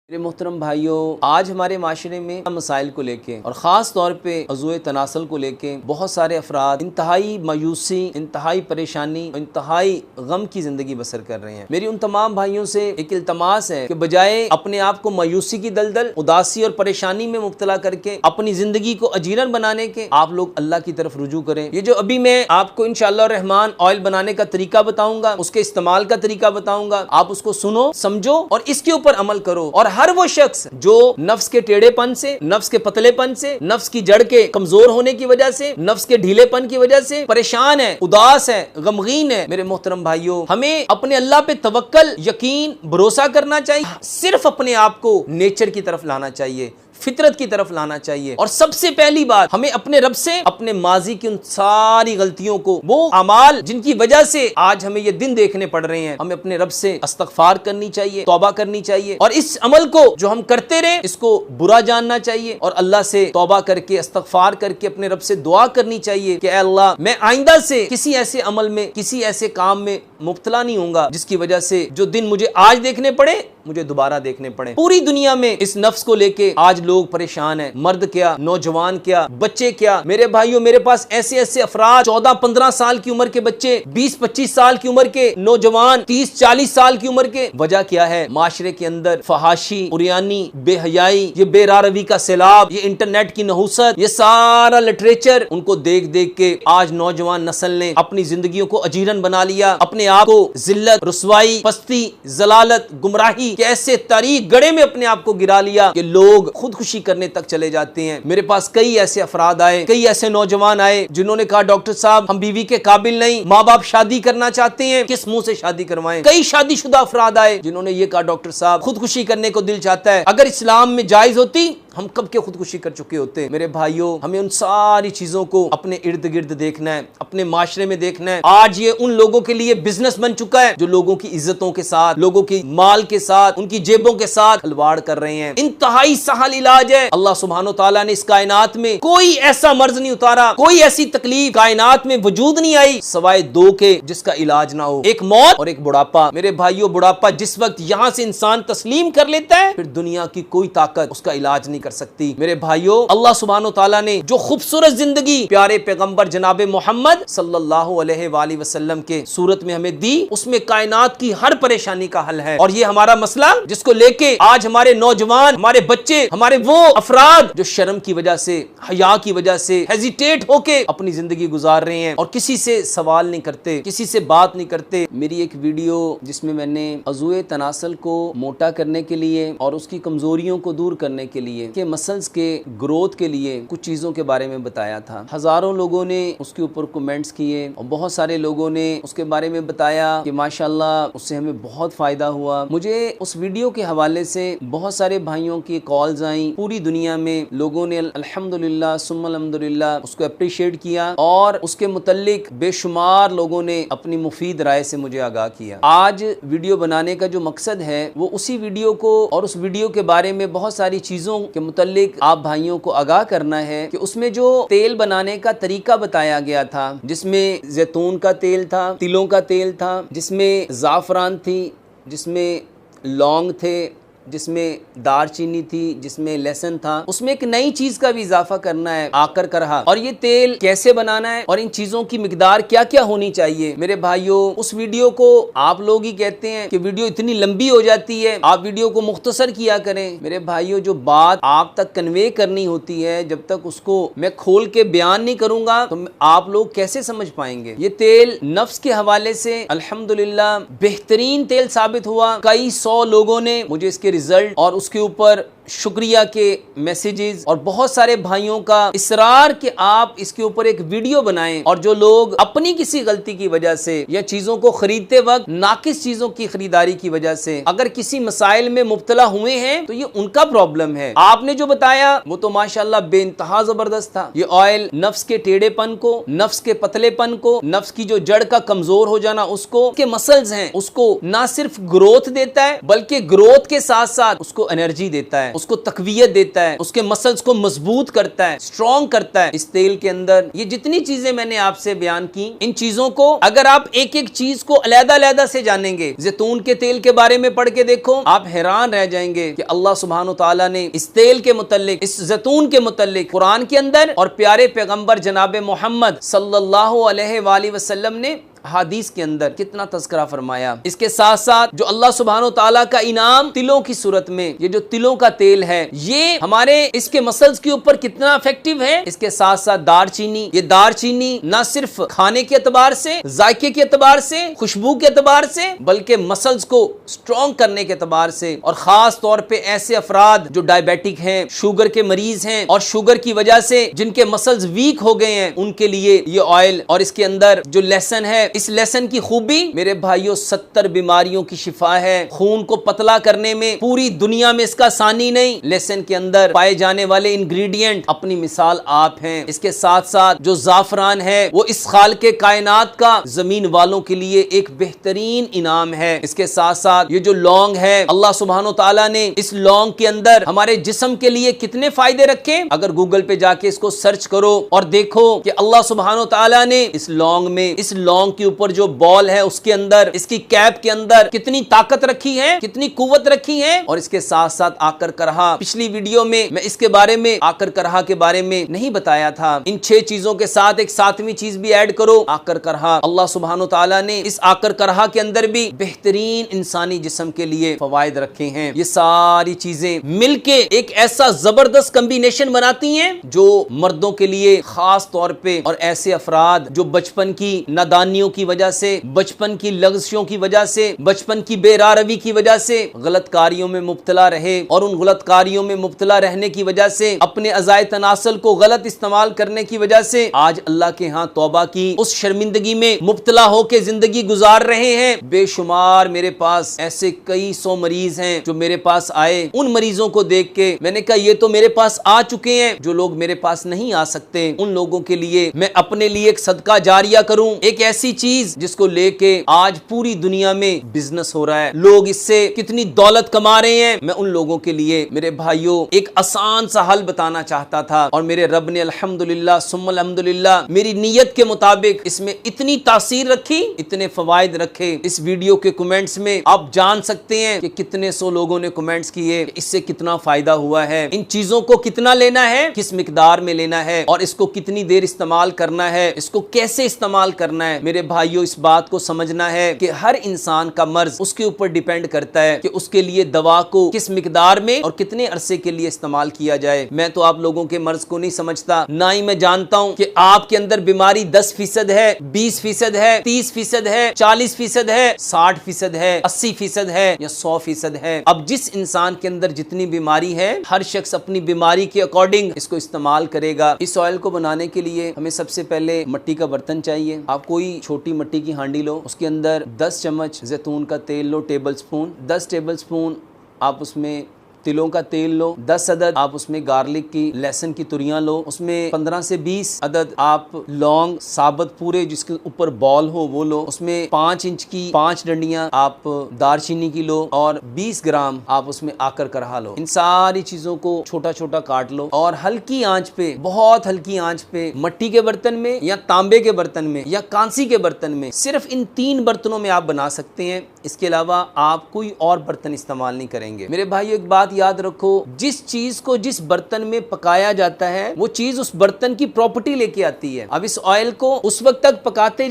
मेरे मोहतरम भाइयों, आज हमारे माशरे में मसाइल को लेके और ख़ास तौर पे अज़ूए तनासल को लेके बहुत सारे अफराद इंतहाई मायूसी, इंतहाई परेशानी, इंतहाई गम की ज़िंदगी बसर कर रहे हैं। मेरी उन तमाम भाइयों से एक इल्तमास है कि बजाय अपने आप को मायूसी की दलदल, उदासी और परेशानी में मुब्तला करके अपनी ज़िंदगी को अजीरन बनाने के, आप लोग अल्लाह की तरफ रुजू करें। ये जो अभी मैं आपको इंशाअल्लाह रहमान ऑयल बनाने का तरीका बताऊंगा, उसके इस्तेमाल का तरीका बताऊंगा, आप उसको सुनो, समझो और इसके ऊपर अमल करो। और हर वो शख्स जो नफ्स के टेढ़ेपन से, नफ्स के पतलेपन से, नफ्स की जड़ के कमजोर होने की वजह से, नफ्स के ढीलेपन की वजह से परेशान है, उदास है, गमगीन है, मेरे मोहतरम भाइयों, हमें अपने अल्लाह पे तवक्कल, यकीन, भरोसा करना चाहिए। सिर्फ अपने आप को नेचर की तरफ लाना चाहिए, फितरत की तरफ लाना चाहिए। और सबसे पहली बात, हमें अपने रब से अपने माजी की उन सारी गलतियों को, वो अमाल जिनकी वजह से आज हमें ये दिन देखने पड़ रहे हैं, हमें अपने रब से इस्तग़फ़ार करनी चाहिए, तौबा करनी चाहिए। और इस अमल को जो हम करते रहे इसको बुरा जानना चाहिए और अल्लाह से तौबा करके, इस्तग़फ़ार करके अपने रब से दुआ करनी चाहिए कि अल्लाह, मैं आइंदा से किसी ऐसे अमल में, किसी ऐसे काम में मुब्तला नहीं होऊंगा जिसकी वजह से जो दिन मुझे आज देखने पड़े मुझे दोबारा देखने पड़े। पूरी दुनिया में इस नफ्स को लेके आज लोग परेशान हैं, मर्द क्या, नौजवान क्या, बच्चे क्या। मेरे भाइयों, मेरे पास ऐसे ऐसे अफराद, 14-15 साल की उम्र के बच्चे, 20-25 साल की उम्र के नौजवान, 30-40 साल की उम्र के। वजह क्या है? माशरे के अंदर फहाशी, उरियानी, बेहयाई, ये बेरारवी का सैलाब, ये इंटरनेट की नहुसत, ये सारा लिटरेचर, उनको देख देख के आज नौजवान नस्ल ने अपनी जिंदगियों को अजीरन बना लिया, अपने आप को जिल्लत, रुसवाई, पस्ती, जलालत, गुमराही के ऐसे तारीख गड़े में अपने आप को गिरा लिया कि लोग खुदकुशी करने तक चले जाते हैं। मेरे पास कई ऐसे अफराद आए, कई ऐसे नौजवान आए जिन्होंने कहा, डॉक्टर साहब हम बीवी के काबिल नहीं, माँ बाप शादी करना चाहते हैं, किस मुंह से शादी करवाएं। कई शादीशुदा अफराद आए जिन्होंने ये कहा, डॉक्टर साहब खुदकुशी करने को दिल चाहता है, अगर इस्लाम में जायज होती हम कब के खुदकुशी कर चुके होते। मेरे भाइयों, हमें उन सारी चीजों को अपने इर्द गिर्द देखना है, अपने माशरे में देखना है। आज ये उन लोगों के लिए बिजनेस बन चुका है जो लोगों की इज्जतों के साथ, लोगों की माल के साथ, उनकी जेबों के साथ खिलवाड़ कर रहे हैं। इंतहाई सहल इलाज है। अल्लाह सुब्हानो तआला ने इस कायनात में कोई ऐसा मर्ज नहीं उतारा, कोई ऐसी तकलीफ कायनात में वजूद नहीं आई सवाए दो के जिसका इलाज ना हो, एक मौत और एक बुढ़ापा। मेरे भाइयों, बुढ़ापा जिस वक्त यहाँ से इंसान तस्लीम कर लेता है, फिर दुनिया की कोई ताकत उसका इलाज नहीं कर सकती। मेरे भाइयों, अल्लाह सुब्हानो तआला ने जो खूबसूरत जिंदगी प्यारे पैगंबर जनाबे मोहम्मद सल्लल्लाहु अलैहि वसल्लम के सूरत में हमें दी, उसमें कायनात की हर परेशानी का हल है। और ये हमारा मसला जिसको लेके आज हमारे नौजवान, हमारे बच्चे, हमारे वो अफराद जो शर्म की वजह से, हया की वजह से हेजिटेट होके अपनी जिंदगी गुजार रहे हैं और किसी से सवाल नहीं करते, किसी से बात नहीं करते। मेरी एक वीडियो जिसमें मैंने अज़ूए तनासल को मोटा करने के लिए और उसकी कमजोरियों को दूर करने के लिए, के मसल्स के ग्रोथ के लिए कुछ चीजों के बारे में बताया था। हजारों लोगों ने उसके ऊपर कमेंट्स किए और बहुत सारे लोगों ने उसके बारे में बताया कि माशाल्लाह उससे हमें बहुत फायदा हुआ। मुझे उस वीडियो के हवाले से बहुत सारे भाइयों की कॉल्स आई, पूरी दुनिया में लोगों ने अल्हम्दुलिल्लाह सुम्मा अल्हम्दुलिल्लाह उसको अप्रिशिएट किया और उसके मुतल्लिक बेशुमार लोगों ने अपनी मुफीद राय से मुझे आगाह किया। आज वीडियो बनाने का जो मकसद है वो उसी वीडियो को और उस वीडियो के बारे में बहुत सारी चीजों के मुतल्लिक आप भाइयों को आगाह करना है कि उसमें जो तेल बनाने का तरीका बताया गया था, जिसमें जैतून का तेल था, तिलों का तेल था, जिसमें ज़ाफ़रान थी, जिसमें लौंग थे, जिसमें दारचीनी थी, जिसमें लहसुन था, उसमें एक नई चीज का भी इजाफा करना है, आकर करहा। और ये तेल कैसे बनाना है और इन चीजों की मिकदार क्या क्या होनी चाहिए। मेरे भाइयों, उस वीडियो को आप लोग ही कहते हैं कि वीडियो इतनी लंबी हो जाती है, आप वीडियो को मुख्तसर किया करें। मेरे भाइयों, जो बात आप तक कन्वे करनी होती है, जब तक उसको मैं खोल के बयान नहीं करूंगा तो आप लोग कैसे समझ पाएंगे। ये तेल नफ्स के हवाले से अल्हम्दुलिल्लाह बेहतरीन तेल साबित हुआ। कई 100 लोगों ने मुझे इसके रिजल्ट और उसके ऊपर शुक्रिया के मैसेजेस और बहुत सारे भाइयों का इसरार कि आप इसके ऊपर एक वीडियो बनाएं। और जो लोग अपनी किसी गलती की वजह से या चीजों को खरीदते वक्त नाकिस चीजों की खरीदारी की वजह से अगर किसी मसाइल में मुब्तला हुए हैं तो ये उनका प्रॉब्लम है। आपने जो बताया वो तो माशाल्लाह बेइंतहा जबरदस्त था। ये ऑयल नफ्स के टेढ़ेपन को, नफ्स के पतलेपन को, नफ्स की जो जड़ का कमजोर हो जाना उसको, के मसल्स हैं उसको ना सिर्फ ग्रोथ देता है बल्कि ग्रोथ के साथ साथ साथ उसको एनर्जी देता है, उसको तकवीयत देता है, उसके मसल्स को मजबूत करता है, स्ट्रॉन्ग करता है। इस तेल के अंदर ये जितनी चीजें मैंने आपसे बयान की, इन चीजों को अगर आप एक एक चीज को अलग-अलग से जानेंगे, जैतून के तेल के बारे में पढ़ के देखो, आप हैरान रह जाएंगे कि अल्लाह सुब्हानो तआला ने इस तेल के मुतल्लिक, इस जैतून के मुतल्लिक कुरान के अंदर और प्यारे पैगंबर जनाब मोहम्मद सल्लल्लाहु अलैहि वसल्लम ने हादीस के अंदर कितना तज़किरा फरमाया। इसके साथ साथ जो अल्लाह सुब्हानो तआला का इनाम तिलों की सूरत में, ये जो तिलों का तेल है, ये हमारे इसके मसल्स के ऊपर कितना इफेक्टिव है। इसके साथ साथ दारचीनी, ये दारचीनी ना सिर्फ खाने के एतबार से, जायके के एतबार से, खुशबू के एतबार से, बल्कि मसल्स को स्ट्रॉन्ग करने के एतबार से, और खास तौर पे ऐसे अफराद जो डायबिटिक हैं, शुगर के मरीज हैं और शुगर की वजह से जिनके मसल्स वीक हो गए हैं, उनके लिए ये ऑयल और इसके अंदर जो लहसुन है, इस लहसुन की खूबी मेरे भाइयों 70 बीमारियों की शिफा है। खून को पतला करने में पूरी दुनिया में इसका सानी नहीं। लहसुन के अंदर पाए जाने वाले इंग्रेडिएंट अपनी मिसाल आप हैं। इसके साथ साथ जो जाफरान है वो इस खाल के कायनात का जमीन वालों के लिए एक बेहतरीन इनाम है। इसके साथ साथ ये जो लौंग है, अल्लाह सुब्हानो तआला ने इस लौंग के अंदर हमारे जिस्म के लिए कितने फायदे रखे। अगर गूगल पे जाके इसको सर्च करो और देखो कि अल्लाह सुब्हानो तआला ने इस लौंग में, इस लौंग के ऊपर जो बॉल है उसके अंदर, इसकी कैप के अंदर कितनी ताकत रखी है, कितनी कुव्वत रखी है। और इसके साथ साथ आकर करहा, पिछली वीडियो में मैं इसके बारे में, आकर करहा के बारे में नहीं बताया था। इन 6 चीजों के साथ एक 7वीं चीज भी ऐड करो, आकर करहा। अल्लाह सुब्हानो तआला ने इस आकर करहा के अंदर भी बेहतरीन इंसानी जिस्म के लिए फवायद रखे हैं। ये सारी चीजें मिलके एक ऐसा जबरदस्त कॉम्बिनेशन बनाती हैं जो मर्दों के लिए खास तौर पे, और ऐसे अफराद जो बचपन की नादानियों की वजह से, बचपन की लग़ज़ियों की वजह से, बचपन की बेरारवी की वजह से गलत कारियों में मुब्तला रहे, और उन गलत कारियों में मुब्तला रहने की वजह से, अपने अज़ाए तनासल को गलत इस्तेमाल करने की वजह से आज अल्लाह के यहाँ तौबा की उस शर्मिंदगी में मुब्तला होकर जिंदगी गुजार रहे हैं। बेशुमार मेरे पास ऐसे कई 100 मरीज हैं जो मेरे पास आए। उन मरीजों को देख के मैंने कहा ये तो मेरे पास आ चुके हैं, जो लोग मेरे पास नहीं आ सकते उन लोगों के लिए मैं अपने लिए एक सदका जारिया करूं, एक ऐसी चीज जिसको लेके आज पूरी दुनिया में बिजनेस हो रहा है, लोग इससे कितनी दौलत कमा रहे हैं। मैं उन लोगों के लिए मेरे भाइयों एक आसान सा हल बताना चाहता था, और मेरे रब ने अल्हम्दुलिल्लाह सुम्मा अल्हम्दुलिल्लाह मेरी नीयत के मुताबिक इसमें इतनी तासीर रखी, इतने फवायद रखे। इस वीडियो के कमेंट्स में आप जान सकते हैं कि कितने 100 लोगों ने कमेंट्स किए, इससे कितना फायदा हुआ है, इन चीजों को कितना लेना है, किस मिकदार में लेना है, और इसको कितनी देर इस्तेमाल करना है, इसको कैसे इस्तेमाल करना है। मेरे भाइयों इस बात को समझना है कि हर इंसान का मर्ज उसके ऊपर डिपेंड करता है कि उसके लिए दवा को किस मिकदार में और कितने अरसे के लिए इस्तेमाल किया जाए। मैं तो आप लोगों के मर्ज को नहीं समझता, ना ही मैं जानता हूं कि आपके अंदर बीमारी 10% है, 20% है, 30% है, 40% है, 60% है, 80% है या 100% है। अब जिस इंसान के अंदर जितनी बीमारी है, हर शख्स अपनी बीमारी के अकॉर्डिंग इसको इस्तेमाल करेगा। इस ऑयल को बनाने के लिए हमें सबसे पहले मिट्टी का बर्तन चाहिए। आप कोई छोटी मिट्टी की हांडी लो, उसके अंदर 10 चम्मच जैतून का तेल लो, टेबल स्पून, 10 टेबल स्पून आप उसमें तिलों का तेल लो, 10 अदद आप उसमें गार्लिक की, लहसुन की तुरियां लो, उसमें 15 से 20 अदद आप लौंग साबुत पूरे जिसके ऊपर बॉल हो वो लो, उसमें 5 इंच की 5 डंडियां आप दारचीनी की लो, और 20 ग्राम आप उसमें आकर करहा लो। इन सारी चीजों को छोटा छोटा काट लो और हल्की आंच पे, बहुत हल्की आंच पे, मिट्टी के बर्तन में या तांबे के बर्तन में या कांसी के बर्तन में, सिर्फ इन 3 बर्तनों में आप बना सकते हैं। इसके अलावा आप कोई और बर्तन इस्तेमाल नहीं करेंगे। मेरे भाइयों एक बात याद रखो, जिस चीज को जिस बर्तन में पकाया जाता है वो चीज उस बर्तन की प्रॉपर्टी लेके आती है। अब इस ऑयल को उस वक्त तक पकाते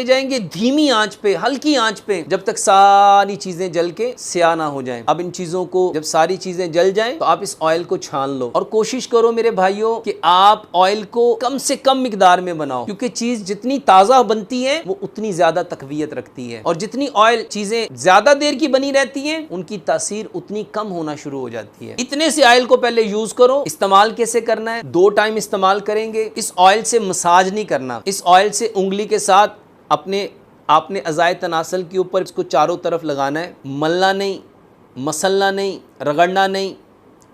जाएंगे धीमी आंच पे, हल्की आंच पे, जब तक सारी चीजें जल के स्याह ना हो जाएं। अब इन चीजों को जब सारी चीजें जल जाएं तो आप इस ऑयल को छान लो, और कोशिश करो मेरे भाइयों कि आप ऑयल को कम से कम मिकदार में बनाओ, क्योंकि चीज जितनी ताजा बनती है वो उतनी ज्यादा तकवीयत रखती है, और जितनी ऑयल चीजें ज्यादा देर की बनी रहती हैं उनकी तासीर उतनी कम होना शुरू हो जाती है। इतने से ऑयल को पहले यूज करो। इस्तेमाल कैसे करना है? 2 टाइम इस्तेमाल करेंगे। इस ऑयल से मसाज नहीं करना, इस ऑयल से उंगली के साथ आपने अज़ाए तनासल के ऊपर इसको चारों तरफ लगाना है, मलना नहीं, मसलना नहीं, रगड़ना नहीं,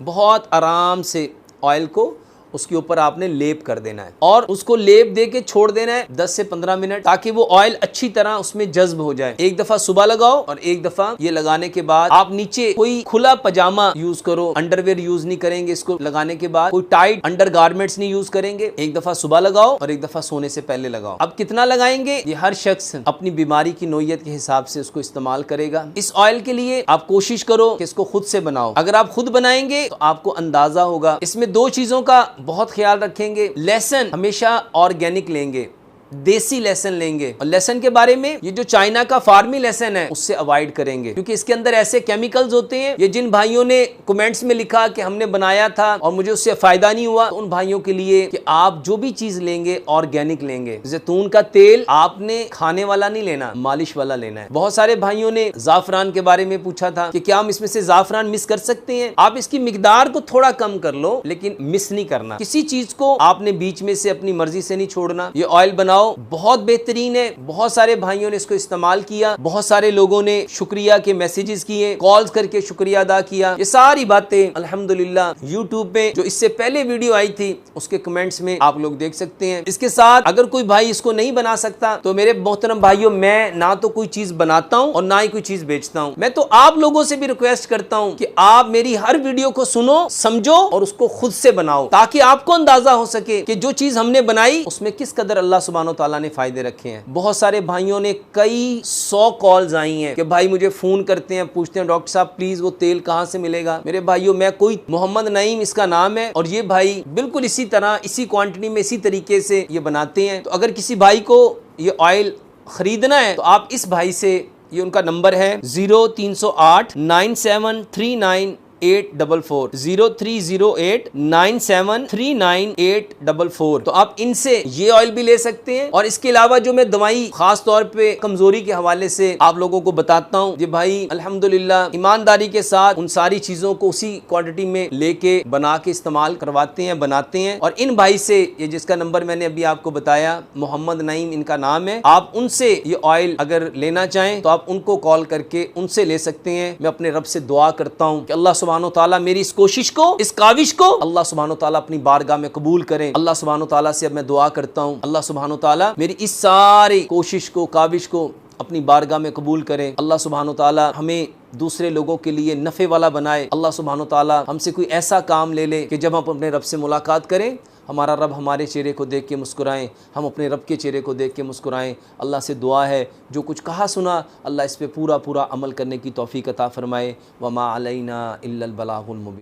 बहुत आराम से ऑयल को उसके ऊपर आपने लेप कर देना है और उसको लेप दे के छोड़ देना है 10 से 15 मिनट, ताकि वो ऑयल अच्छी तरह उसमें जज्ब हो जाए। एक दफा सुबह लगाओ और एक दफा ये लगाने के बाद आप नीचे कोई खुला पजामा यूज करो, अंडरवेयर यूज नहीं करेंगे। इसको लगाने के बाद कोई टाइट अंडर गारमेंट्स नहीं यूज करेंगे। एक दफा सुबह लगाओ और एक दफा सोने से पहले लगाओ। अब कितना लगाएंगे ये हर शख्स अपनी बीमारी की नोयत के हिसाब से उसको इस्तेमाल करेगा। इस ऑयल के लिए आप कोशिश करो कि इसको खुद से बनाओ। अगर आप खुद बनाएंगे तो आपको अंदाजा होगा। इसमें दो चीजों का बहुत ख्याल रखेंगे। लहसुन हमेशा ऑर्गेनिक लेंगे, देसी लहसुन लेंगे, और लहसुन के बारे में ये जो चाइना का फार्मी लहसुन है उससे अवॉइड करेंगे, क्योंकि इसके अंदर ऐसे केमिकल्स होते हैं। ये जिन भाइयों ने कमेंट्स में लिखा कि हमने बनाया था और मुझे उससे फायदा नहीं हुआ, तो उन भाइयों के लिए कि आप जो भी चीज लेंगे ऑर्गेनिक लेंगे। जैतून का तेल आपने खाने वाला नहीं लेना, मालिश वाला लेना है। बहुत सारे भाइयों ने जाफरान के बारे में पूछा था कि क्या हम इसमें से जाफरान मिस कर सकते हैं। आप इसकी मिकदार को थोड़ा कम कर लो, लेकिन मिस नहीं करना। किसी चीज को आपने बीच में से अपनी मर्जी से नहीं छोड़ना। ये ऑयल बनाओ, बहुत बेहतरीन है। बहुत सारे भाइयों ने इसको इस्तेमाल किया, बहुत सारे लोगों ने शुक्रिया के मैसेजेस किए, कॉल्स करके शुक्रिया अदा किया। ये सारी बातें अल्हम्दुलिल्लाह यूट्यूब पे जो इससे पहले वीडियो आई थी उसके कमेंट्स में आप लोग देख सकते हैं। इसके साथ अगर कोई भाई इसको नहीं बना सकता तो मेरे मोहतरम भाइयों, मैं ना तो कोई चीज बनाता हूं और ना ही कोई चीज बेचता हूं। मैं तो आप लोगों से भी रिक्वेस्ट करता हूं कि आप मेरी हर वीडियो को सुनो, समझो और उसको खुद से बनाओ, ताकि आपको अंदाजा हो सके कि जो चीज हमने बनाई उसमें किस कदर अल्लाह सुब्हानो तआला ने फायदे रखे हैं। बहुत सारे भाइयों ने कई 100 कॉल्स आई हैं कि भाई मुझे फोन करते हैं, पूछते हैं डॉक्टर साहब प्लीज वो तेल कहां से मिलेगा। मेरे भाइयों, मैं कोई मोहम्मद नईम इसका नाम है और ये भाई बिल्कुल इसी तरह, इसी क्वांटिटी में, इसी तरीके से ये बनाते हैं। तो अगर किसी भाई को ये ऑयल खरीदना है तो आप इस भाई से, ये उनका नंबर है 0308 9739 844 0308 9739 तो आप इनसे ये ऑयल भी ले सकते हैं। और इसके अलावा जो मैं दवाई खास तौर पे कमजोरी के हवाले से आप लोगों को बताता हूँ, ये भाई अल्हम्दुलिल्लाह ईमानदारी के साथ उन सारी चीजों को उसी क्वांटिटी में लेके बना के इस्तेमाल करवाते हैं, बनाते हैं। और इन भाई से, ये जिसका नंबर मैंने अभी आपको बताया, मोहम्मद नईम इनका नाम है, आप उनसे ये ऑयल अगर लेना चाहें तो आप उनको कॉल करके उनसे ले सकते हैं। मैं अपने रब से दुआ करता हूँ कि अल्लाह सुब्हानो ताला मेरी इस कोशिश को, इस काविश को अल्लाह सुब्हानो ताला अपनी बारगाह में कबूल करें। अल्लाह सुब्हानो ताला से अब मैं दुआ करता हूँ, अल्लाह सुब्हानो ताला मेरी इस सारी कोशिश को, काविश को अपनी बारगाह में कबूल करें। अल्लाह सुब्हानो ताला हमें दूसरे लोगों के लिए नफ़े वाला बनाए। अल्लाह सुब्हानो ताला हमसे कोई ऐसा काम ले ले कि जब हम अपने रब से मुलाकात करें, हमारा रब हमारे चेहरे को देख के मुस्कुराएं, हम अपने रब के चेहरे को देख के मुस्कुराएं। अल्लाह से दुआ है जो कुछ कहा सुना अल्लाह इस पे पूरा पूरा अमल करने की तौफीक अता फरमाए। वमा अलैना इल्लल बलागुल मुबीन।